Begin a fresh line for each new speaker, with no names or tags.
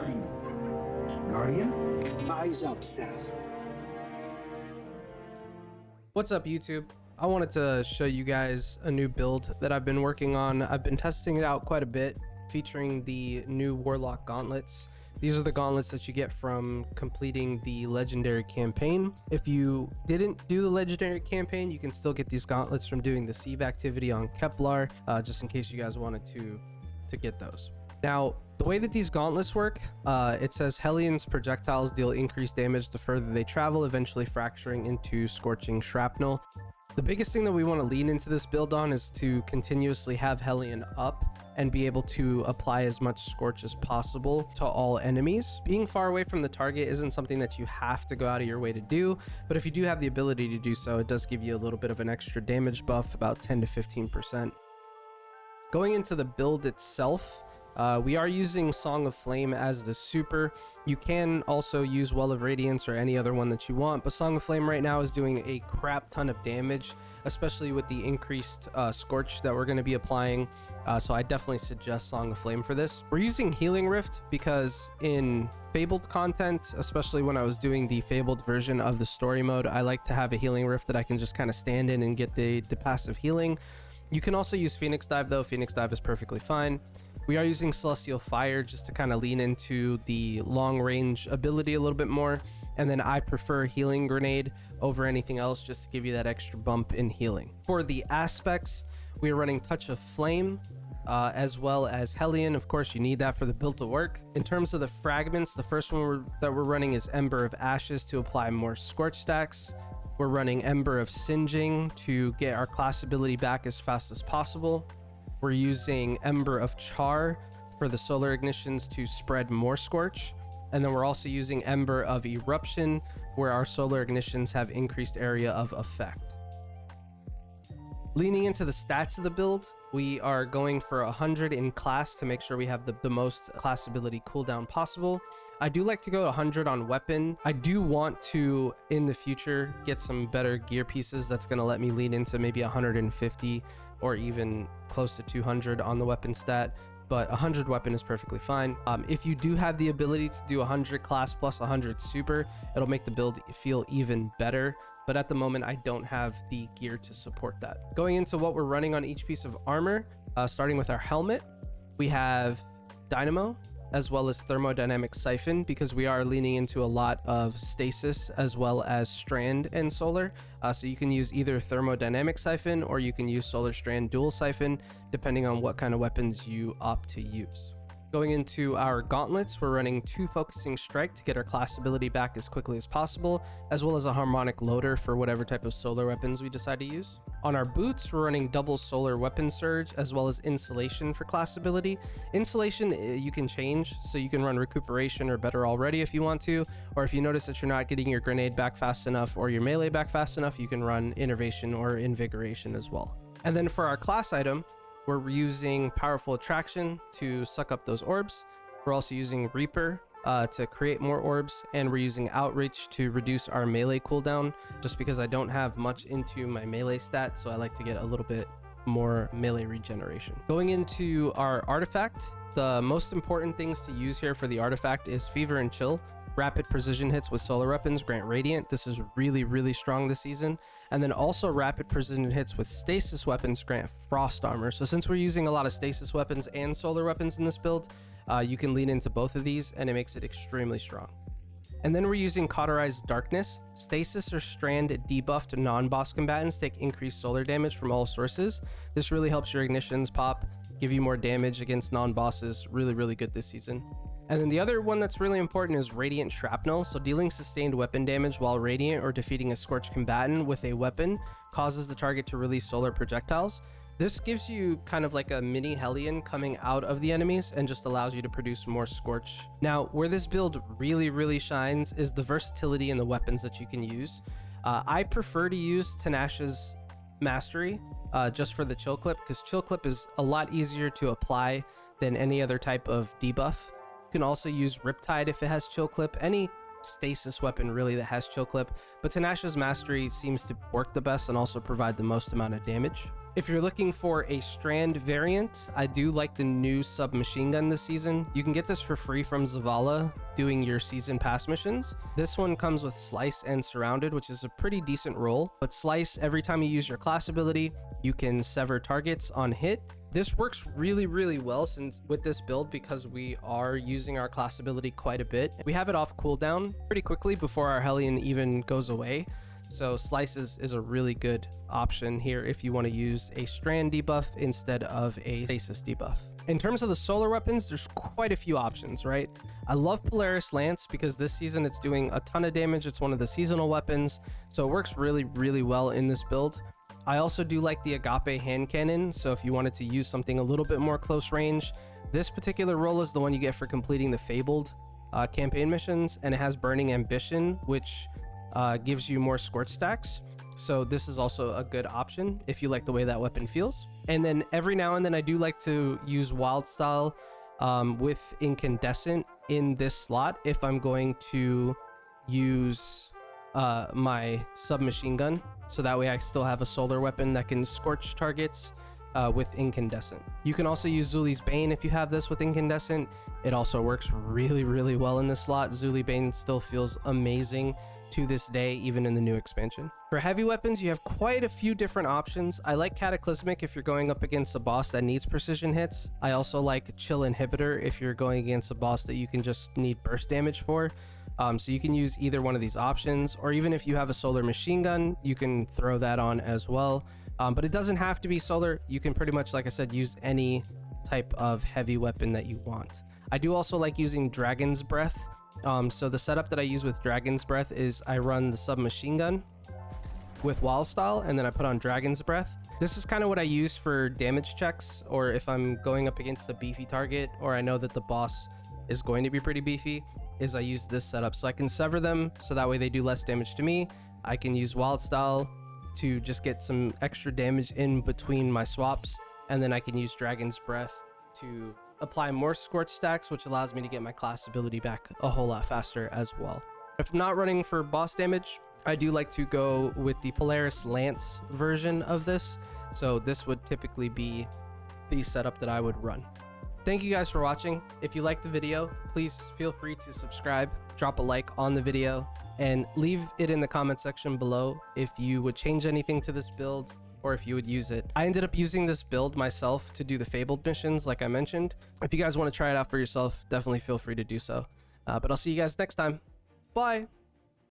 Guardian. Guardian?
Eyes up, Seth.
What's up, YouTube? I wanted to show you guys a new build that I've been working on. I've been testing it out quite a bit, featuring the new Warlock Gauntlets. These are the gauntlets that you get from completing the legendary campaign. If you didn't do the legendary campaign, you can still get these gauntlets from doing the sieve activity on Kepler, just in case you guys wanted to get those. Now, the way that these gauntlets work, it says Hellions projectiles deal increased damage the further they travel, eventually fracturing into scorching shrapnel. The biggest thing that we want to lean into this build on is to continuously have Hellion up and be able to apply as much Scorch as possible to all enemies. Being far away from the target isn't something that you have to go out of your way to do, but if you do have the ability to do so, it does give you a little bit of an extra damage buff, about 10 to 15%. Going into the build itself, we are using Song of Flame as the super. You can also use Well of Radiance or any other one that you want, but Song of Flame right now is doing a crap ton of damage, especially with the increased Scorch that we're going to be applying. So I definitely suggest Song of Flame for this. We're using Healing Rift because in Fabled content, especially when I was doing the Fabled version of the story mode, I like to have a Healing Rift that I can just kind of stand in and get the passive healing. You can also use Phoenix Dive though. Phoenix Dive is perfectly fine. We are using Celestial Fire just to kind of lean into the long range ability a little bit more. And then I prefer Healing Grenade over anything else just to give you that extra bump in healing. For the aspects, we are running Touch of Flame, as well as Hellion. Of course, you need that for the build to work. In terms of the fragments, the first one that we're running is Ember of Ashes to apply more Scorch stacks. We're running Ember of Singeing to get our class ability back as fast as possible. We're using Ember of Char for the solar ignitions to spread more Scorch. And then we're also using Ember of Eruption, where our solar ignitions have increased area of effect. Leaning into the stats of the build, we are going for 100 in class to make sure we have the most class ability cooldown possible. I do like to go 100 on weapon. I do want to, in the future, get some better gear pieces that's going to let me lean into maybe 150 or even close to 200 on the weapon stat, but 100 weapon is perfectly fine. If you do have the ability to do 100 class plus 100 super, it'll make the build feel even better. But at the moment, I don't have the gear to support that. Going into what we're running on each piece of armor, starting with our helmet, we have Dynamo, as well as Thermodynamic Siphon, because we are leaning into a lot of stasis as well as strand and solar. So you can use either Thermodynamic Siphon or you can use Solar Strand Dual Siphon, depending on what kind of weapons you opt to use. Going into our gauntlets, we're running 2 Focusing Strike to get our class ability back as quickly as possible, as well as a Harmonic Loader for whatever type of solar weapons we decide to use. On our boots, we're running double Solar Weapon Surge, as well as Insulation for class ability. Insulation, you can change, so you can run Recuperation or Better Already if you want to, or if you notice that you're not getting your grenade back fast enough or your melee back fast enough, you can run Innervation or Invigoration as well. And then for our class item, we're using Powerful Attraction to suck up those orbs. We're also using Reaper to create more orbs, and we're using Outreach to reduce our melee cooldown, just because I don't have much into my melee stat, so I like to get a little bit more melee regeneration. Going into our artifact, the most important things to use here for the artifact is Fever and Chill. Rapid precision hits with solar weapons grant Radiant. This is really strong this season. And then also rapid precision hits with stasis weapons grant Frost Armor. So since we're using a lot of stasis weapons and solar weapons in this build, you can lean into both of these and it makes it extremely strong. And then we're using Cauterized Darkness. Stasis or Strand debuffed non-boss combatants take increased solar damage from all sources. This really helps your ignitions pop, give you more damage against non-bosses. Really good this season. And then the other one that's really important is Radiant Shrapnel. So dealing sustained weapon damage while radiant or defeating a scorched combatant with a weapon causes the target to release solar projectiles. This gives you kind of like a mini Hellion coming out of the enemies and just allows you to produce more Scorch. Now, where this build really shines is the versatility in the weapons that you can use. I prefer to use Tinash's Mastery just for the Chill Clip, because Chill Clip is a lot easier to apply than any other type of debuff. You can also use Riptide if it has Chill Clip, any stasis weapon really that has Chill Clip, but Tinash's Mastery seems to work the best and also provide the most amount of damage. If you're looking for a strand variant, I do like the new submachine gun this season. You can get this for free from Zavala doing your season pass missions. This one comes with Slice and Surrounded, which is a pretty decent roll. But Slice, every time you use your class ability, you can sever targets on hit. This works really, really well since with this build because we are using our class ability quite a bit. We have it off cooldown pretty quickly before our Hellion even goes away. So Slices is a really good option here if you want to use a strand debuff instead of a stasis debuff. In terms of the solar weapons, there's quite a few options, right? I love Polaris Lance because this season it's doing a ton of damage. It's one of the seasonal weapons, so it works really, really well in this build. I also do like the Agape hand cannon, so if you wanted to use something a little bit more close range, this particular roll is the one you get for completing the Fabled campaign missions, and it has Burning Ambition, which gives you more scorch stacks. So this is also a good option if you like the way that weapon feels. And then every now and then I do like to use Wild Style with Incandescent in this slot if I'm going to use my submachine gun, so that way I still have a solar weapon that can scorch targets with Incandescent. You can also use Zuli's Bane if you have this with Incandescent. It also works really, really well in this slot. Zuli Bane still feels amazing to this day, even in the new expansion. For heavy weapons, you have quite a few different options. I like Cataclysmic if you're going up against a boss that needs precision hits. I also like Chill Inhibitor if you're going against a boss that you can just need burst damage for. So you can use either one of these options, or even if you have a solar machine gun, you can throw that on as well. But it doesn't have to be solar. You can pretty much, like I said, use any type of heavy weapon that you want. I do also like using Dragon's Breath. So the setup that I use with Dragon's Breath is I run the submachine gun with Wild Style, and then I put on Dragon's Breath. This is kind of what I use for damage checks, or if I'm going up against a beefy target, or I know that the boss is going to be pretty beefy, is I use this setup. So I can sever them, so that way they do less damage to me. I can use Wild Style to just get some extra damage in between my swaps, and then I can use Dragon's Breath to apply more scorch stacks, which allows me to get my class ability back a whole lot faster as well. If I'm not running for boss damage, I do like to go with the Polaris Lance version of this. So this would typically be the setup that I would run. Thank you guys for watching. If you liked the video, please feel free to subscribe, drop a like on the video, and leave it in the comment section below if you would change anything to this build, or if you would use it. I ended up using this build myself to do the Fabled missions, like I mentioned. If you guys want to try it out for yourself, definitely feel free to do so. But I'll see you guys next time. Bye!